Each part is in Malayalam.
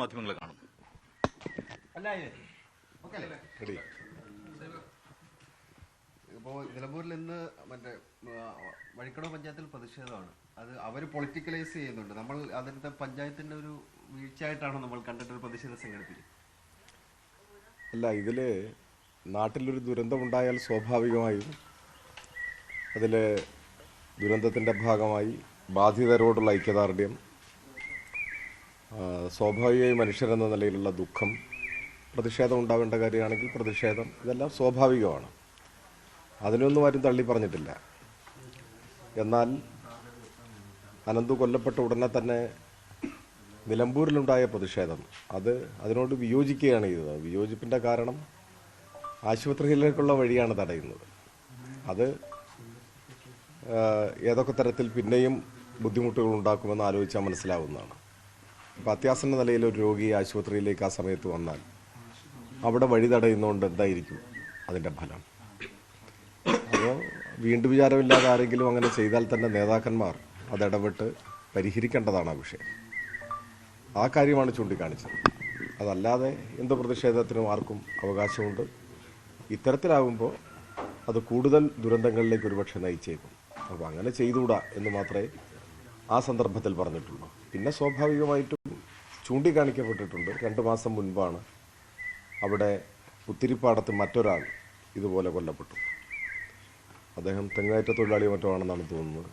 മാധ്യമങ്ങളെ കാണുന്നു. ഇപ്പോൾ നിലമ്പൂരിൽ ഇന്ന് മറ്റേ വഴിക്കടവ് പഞ്ചായത്തിൽ പ്രതിഷേധമാണ്. അത് അവർ പൊളിറ്റിക്കലൈസ് ചെയ്യുന്നുണ്ട്. നമ്മൾ അതിൻ്റെ പഞ്ചായത്തിൻ്റെ ഒരു വീഴ്ചയായിട്ടാണോ നമ്മൾ കണ്ടിട്ടൊരു പ്രതിഷേധം സംഘടിപ്പിക്കുന്നത്? അല്ല, ഇതിൽ നാട്ടിലൊരു ദുരന്തമുണ്ടായാൽ സ്വാഭാവികമായും അതിൽ ദുരന്തത്തിൻ്റെ ഭാഗമായി ബാധിതരോടുള്ള ഐക്യദാർഢ്യം, സ്വാഭാവികമായി മനുഷ്യരെന്ന നിലയിലുള്ള ദുഃഖം, പ്രതിഷേധം ഉണ്ടാവേണ്ട കാര്യമാണെങ്കിൽ പ്രതിഷേധം, ഇതെല്ലാം സ്വാഭാവികമാണ്. അതിനൊന്നും ആരും തള്ളി പറഞ്ഞിട്ടില്ല. എന്നാൽ അനന്തു കൊല്ലപ്പെട്ട ഉടനെ തന്നെ നിലമ്പൂരിലുണ്ടായ പ്രതിഷേധം അതിനോട് വിയോജിക്കുകയാണ് ചെയ്തത്. വിയോജിപ്പിൻ്റെ കാരണം ആശുപത്രിയിലേക്കുള്ള വഴിയാണ് തടയുന്നത്. അത് ഏതൊക്കെ തരത്തിൽ പിന്നെയും ബുദ്ധിമുട്ടുകൾ ഉണ്ടാക്കുമെന്ന് ആലോചിച്ചാൽ മനസ്സിലാവുന്നതാണ്. ഇപ്പോൾ അത്യാസന്ന നിലയിൽ ഒരു രോഗി ആശുപത്രിയിലേക്ക് ആ സമയത്ത് വന്നാൽ അവിടെ വഴി തടയുന്നതുകൊണ്ട് എന്തായിരിക്കും അതിൻ്റെ ഫലം? അപ്പോൾ വീണ്ടും വിചാരമില്ലാതെ ആരെങ്കിലും അങ്ങനെ ചെയ്താൽ തന്നെ നേതാക്കന്മാർ അതിടപെട്ട് പരിഹരിക്കേണ്ടതാണ് ആ വിഷയം. ആ കാര്യമാണ് ചൂണ്ടിക്കാണിച്ചത്. അതല്ലാതെ എന്ത് പ്രതിഷേധത്തിനും ആർക്കും അവകാശമുണ്ട്. ഇത്തരത്തിലാകുമ്പോൾ അത് കൂടുതൽ ദുരന്തങ്ങളിലേക്ക് ഒരുപക്ഷെ നയിച്ചേക്കും. അപ്പോൾ അങ്ങനെ ചെയ്തുകൂടാ എന്ന് മാത്രമേ ആ സന്ദർഭത്തിൽ പറഞ്ഞിട്ടുള്ളൂ. പിന്നെ സ്വാഭാവികമായിട്ടും ചൂണ്ടിക്കാണിക്കപ്പെട്ടിട്ടുണ്ട്. 2 മാസം മുൻപാണ് അവിടെ പുത്തിരിപ്പാടത്ത് മറ്റൊരാൾ ഇതുപോലെ കൊല്ലപ്പെട്ടു. അദ്ദേഹം തെങ്ങേറ്റ തൊഴിലാളി മറ്റോ ആണെന്നാണ് തോന്നുന്നത്.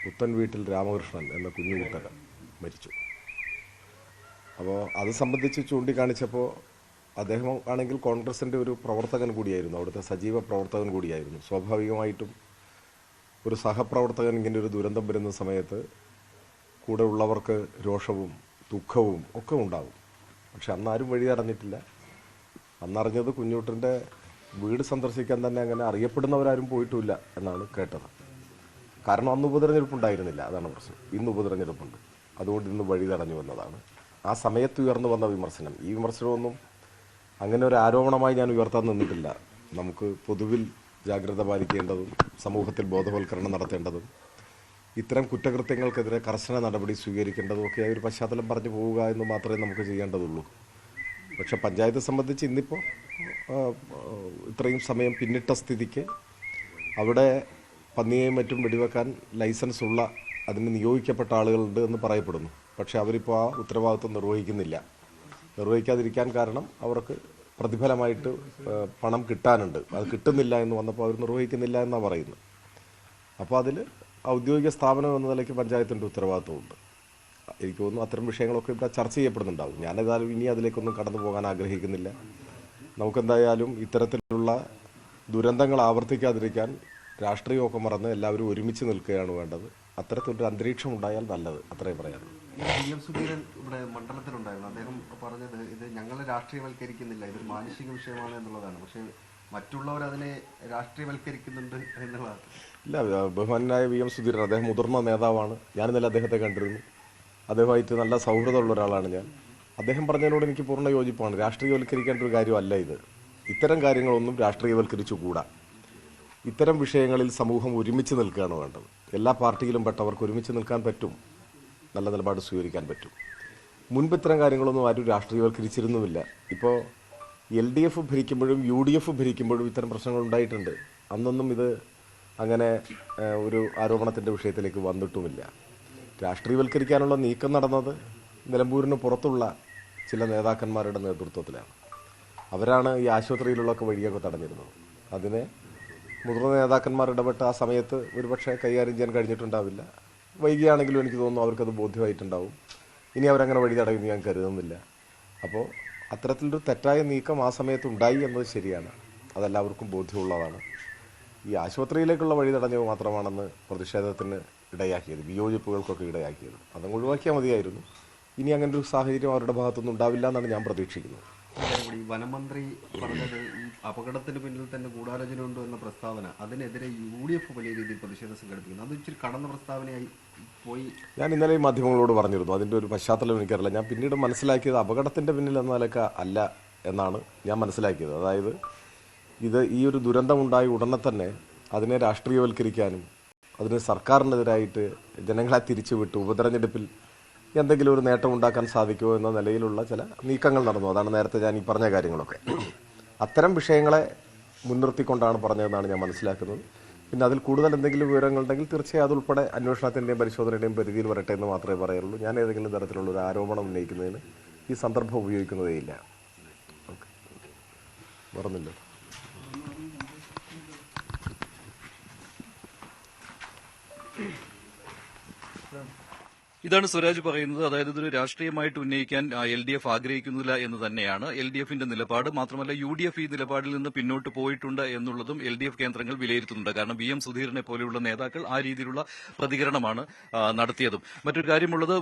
പുത്തൻ വീട്ടിൽ രാമകൃഷ്ണൻ എന്ന കുഞ്ഞുകുട്ടകൻ മരിച്ചു. അപ്പോൾ അത് സംബന്ധിച്ച് ചൂണ്ടിക്കാണിച്ചപ്പോൾ അദ്ദേഹം ആണെങ്കിൽ കോൺഗ്രസിൻ്റെ ഒരു പ്രവർത്തകൻ കൂടിയായിരുന്നു, അവിടുത്തെ സജീവ പ്രവർത്തകൻ കൂടിയായിരുന്നു. സ്വാഭാവികമായിട്ടും ഒരു സഹപ്രവർത്തകൻ ഇങ്ങനെ ഒരു ദുരന്തം വരുന്ന സമയത്ത് കൂടെ ഉള്ളവർക്ക് രോഷവും ദുഃഖവും ഒക്കെ ഉണ്ടാകും. പക്ഷെ അന്നാരും വഴി അറിഞ്ഞിട്ടില്ല. അന്നറിഞ്ഞത് കുഞ്ഞൂട്ടൻ്റെ വീട് സന്ദർശിക്കാൻ തന്നെ അങ്ങനെ അറിയപ്പെടുന്നവരാരും പോയിട്ടുമില്ല എന്നാണ് കേട്ടത്. കാരണം അന്ന് ഉപതെരഞ്ഞെടുപ്പുണ്ടായിരുന്നില്ല, അതാണ് പ്രശ്നം. ഇന്ന് ഉപതെരഞ്ഞെടുപ്പുണ്ട്, അതുകൊണ്ട് ഇന്ന് വഴി തടഞ്ഞു എന്നതാണ് ആ സമയത്ത് ഉയർന്നു വന്ന വിമർശനം. ഈ വിമർശനമൊന്നും അങ്ങനെ ഒരു ആരോപണമായി ഞാൻ ഉയർത്താൻ നിന്നിട്ടില്ല. നമുക്ക് പൊതുവിൽ ജാഗ്രത പാലിക്കേണ്ടതും സമൂഹത്തിൽ ബോധവൽക്കരണം നടത്തേണ്ടതും ഇത്തരം കുറ്റകൃത്യങ്ങൾക്കെതിരെ കർശന നടപടി സ്വീകരിക്കേണ്ടതും ഒക്കെ ഒരു പശ്ചാത്തലം പറഞ്ഞു പോവുക എന്ന് മാത്രമേ നമുക്ക് ചെയ്യേണ്ടതുള്ളൂ. പക്ഷെ പഞ്ചായത്തെ സംബന്ധിച്ച് ഇന്നിപ്പോൾ ഇത്രയും സമയം പിന്നിട്ട സ്ഥിതിക്ക് അവിടെ പന്നിയെയും മറ്റും വെടിവെക്കാൻ ലൈസൻസ് ഉള്ള അതിന് നിയോഗിക്കപ്പെട്ട ആളുകളുണ്ട് എന്ന് പറയപ്പെടുന്നു. പക്ഷെ അവരിപ്പോൾ ആ ഉത്തരവാദിത്വം നിർവഹിക്കാതിരിക്കാൻ കാരണം അവർക്ക് പ്രതിഫലമായിട്ട് പണം കിട്ടാനുണ്ട്. അത് കിട്ടുന്നില്ല എന്ന് വന്നപ്പോൾ അവർ നിർവഹിക്കുന്നില്ല എന്നാണ് പറയുന്നത്. അപ്പോൾ അതിൽ ഔദ്യോഗിക സ്ഥാപനം എന്ന നിലയ്ക്ക് പഞ്ചായത്തിൻ്റെ ഉത്തരവാദിത്വമുണ്ട്. എനിക്ക് തോന്നുന്നു അത്തരം വിഷയങ്ങളൊക്കെ ഇവിടെ ചർച്ച ചെയ്യപ്പെടുന്നുണ്ടാവും. ഞാനേതായാലും ഇനി അതിലേക്കൊന്നും കടന്നു പോകാൻ ആഗ്രഹിക്കുന്നില്ല. നമുക്കെന്തായാലും ഇത്തരത്തിലുള്ള ദുരന്തങ്ങൾ ആവർത്തിക്കാതിരിക്കാൻ രാഷ്ട്രീയമൊക്കെ മറന്ന് എല്ലാവരും ഒരുമിച്ച് നിൽക്കുകയാണ് വേണ്ടത്. അത്തരത്തിലൊരു അന്തരീക്ഷം ഉണ്ടായാൽ നല്ലത്, അത്രയും പറയാനുള്ളൂ. VM സുധീരൻ ഇവിടെ മണ്ഡലത്തിലുണ്ടായിരുന്നു. അദ്ദേഹം പറഞ്ഞത് ഇത് ഞങ്ങൾ രാഷ്ട്രീയവൽക്കരിക്കുന്നില്ല, ഇതൊരു മാനുഷിക വിഷയമാണ് എന്നുള്ളതാണ്. പക്ഷേ മറ്റുള്ളവർ അതിനെ രാഷ്ട്രീയവൽക്കരിക്കുന്നുണ്ട് എന്നുള്ളതാണ്. ഇല്ല, ബഹുമാനായ VM സുധീരൻ അദ്ദേഹം മുതിർന്ന നേതാവാണ്. ഞാൻ ഇന്നലെ അദ്ദേഹത്തെ കണ്ടിരുന്നു. അദ്ദേഹമായിട്ട് നല്ല സൗഹൃദമുള്ള ഒരാളാണ് ഞാൻ. അദ്ദേഹം പറഞ്ഞതിനോട് എനിക്ക് പൂർണ്ണ യോജിപ്പാണ്. രാഷ്ട്രീയവൽക്കരിക്കേണ്ട ഒരു കാര്യമല്ല ഇത്. ഇത്തരം കാര്യങ്ങളൊന്നും രാഷ്ട്രീയവൽക്കരിച്ചുകൂടാ. ഇത്തരം വിഷയങ്ങളിൽ സമൂഹം ഒരുമിച്ച് നിൽക്കുകയാണ് വേണ്ടത്. എല്ലാ പാർട്ടിയിലും പെട്ടവർക്ക് ഒരുമിച്ച് നിൽക്കാൻ പറ്റും, നല്ല നിലപാട് സ്വീകരിക്കാൻ പറ്റും. മുൻപ് ഇത്തരം കാര്യങ്ങളൊന്നും ആരും രാഷ്ട്രീയവൽക്കരിച്ചിരുന്നുമില്ല. ഇപ്പോൾ LDF ഭരിക്കുമ്പോഴും UDF ഭരിക്കുമ്പോഴും ഇത്തരം പ്രശ്നങ്ങൾ ഉണ്ടായിട്ടുണ്ട്. അന്നൊന്നും ഇത് അങ്ങനെ ഒരു ആരോപണത്തിൻ്റെ വിഷയത്തിലേക്ക് വന്നിട്ടുമില്ല. രാഷ്ട്രീയവൽക്കരിക്കാനുള്ള നീക്കം നടന്നത് നിലമ്പൂരിന് പുറത്തുള്ള ചില നേതാക്കന്മാരുടെ നേതൃത്വത്തിലാണ്. അവരാണ് ഈ ആശുപത്രിയിലുള്ളൊക്കെ വഴിയൊക്കെ തടഞ്ഞിരുന്നത്. അതിനെ മുതിർന്ന നേതാക്കന്മാർ ഇടപെട്ട് ആ സമയത്ത് ഒരുപക്ഷെ കൈകാര്യം ചെയ്യാൻ കഴിഞ്ഞിട്ടുണ്ടാവില്ല. വൈകിയാണെങ്കിലും എനിക്ക് തോന്നുന്നു അവർക്കത് ബോധ്യമായിട്ടുണ്ടാവും. ഇനി അവരങ്ങനെ വഴി തടയുമെന്ന് ഞാൻ കരുതുന്നില്ല. അപ്പോൾ അത്തരത്തിലൊരു തെറ്റായ നീക്കം ആ സമയത്ത് ഉണ്ടായി എന്നത് ശരിയാണ്, അതെല്ലാവർക്കും ബോധ്യമുള്ളതാണ്. ഈ ആശുപത്രിയിലേക്കുള്ള വഴി തടഞ്ഞത് മാത്രമാണെന്ന് പ്രതിഷേധത്തിന് ഇടയാക്കിയത്, വിയോജിപ്പുകൾക്കൊക്കെ ഇടയാക്കിയത്. അതങ്ങ് ഒഴിവാക്കിയാൽ മതിയായിരുന്നു. ഇനി അങ്ങനെ ഒരു സാഹചര്യം അവരുടെ ഭാഗത്തുനിന്ന് ഉണ്ടാവില്ല എന്നാണ് ഞാൻ പ്രതീക്ഷിക്കുന്നത്. വനമന്ത്രി പറഞ്ഞത് ഈ അപകടത്തിന് പിന്നിൽ തന്നെ ഗൂഢാലോചന ഉണ്ട് എന്ന പ്രസ്താവന, അതിനെതിരെ UDF വലിയ രീതിയിൽ പ്രതിഷേധം സംഘടിപ്പിക്കുന്നു. അത് ഇച്ചിരി കടന്ന പ്രസ്താവനയായി പോയി. ഞാൻ ഇന്നലെ ഈ മാധ്യമങ്ങളോട് പറഞ്ഞിരുന്നു. അതിൻ്റെ ഒരു പശ്ചാത്തലം എനിക്കറിയില്ല. ഞാൻ പിന്നീട് മനസ്സിലാക്കിയത് അപകടത്തിൻ്റെ പിന്നിൽ എന്ന നിലയ്ക്ക് അല്ല എന്നാണ് ഞാൻ മനസ്സിലാക്കിയത്. അതായത് ഈ ഒരു ദുരന്തമുണ്ടായി ഉടനെ തന്നെ അതിനെ രാഷ്ട്രീയവൽക്കരിക്കാനും അതിന് സർക്കാരിനെതിരായിട്ട് ജനങ്ങളെ തിരിച്ചുവിട്ട് ഉപതെരഞ്ഞെടുപ്പിൽ എന്തെങ്കിലും ഒരു നേട്ടം ഉണ്ടാക്കാൻ സാധിക്കുമോ എന്ന നിലയിലുള്ള ചില നീക്കങ്ങൾ നടന്നു. അതാണ് നേരത്തെ ഞാൻ ഈ പറഞ്ഞ കാര്യങ്ങളൊക്കെ. അത്തരം വിഷയങ്ങളെ മുൻനിർത്തിക്കൊണ്ടാണ് പറഞ്ഞതെന്നാണ് ഞാൻ മനസ്സിലാക്കുന്നത്. പിന്നെ അതിൽ കൂടുതൽ എന്തെങ്കിലും വിവരങ്ങളുണ്ടെങ്കിൽ തീർച്ചയായും അതുൾപ്പെടെ അന്വേഷണത്തിൻ്റെയും പരിശോധനയുടെയും പരിധിയിൽ വരട്ടെ എന്ന് മാത്രമേ പറയുള്ളൂ. ഞാൻ ഏതെങ്കിലും തരത്തിലുള്ള ഒരു ആരോപണം ഉന്നയിക്കുന്നതിന് ഈ സന്ദർഭം ഉപയോഗിക്കുന്നതേയില്ല. ഓക്കെ, മറന്നില്ല. ഇതാണ് സ്വരാജ് പറയുന്നത്. അതായത് ഇതൊരു രാഷ്ട്രീയമായിട്ട് ഉന്നയിക്കാൻ LDF ആഗ്രഹിക്കുന്നില്ല എന്ന് തന്നെയാണ് LDFന്റെ നിലപാട്. മാത്രമല്ല UDF ഈ നിലപാടിൽ നിന്ന് പിന്നോട്ട് പോയിട്ടുണ്ട് എന്നുള്ളതും LDF കേന്ദ്രങ്ങൾ വിലയിരുത്തുന്നുണ്ട്. കാരണം VM സുധീറിനെ പോലെയുള്ള നേതാക്കൾ ആ രീതിയിലുള്ള പ്രതികരണമാണ് നടത്തിയതും. മറ്റൊരു കാര്യമുള്ളത്,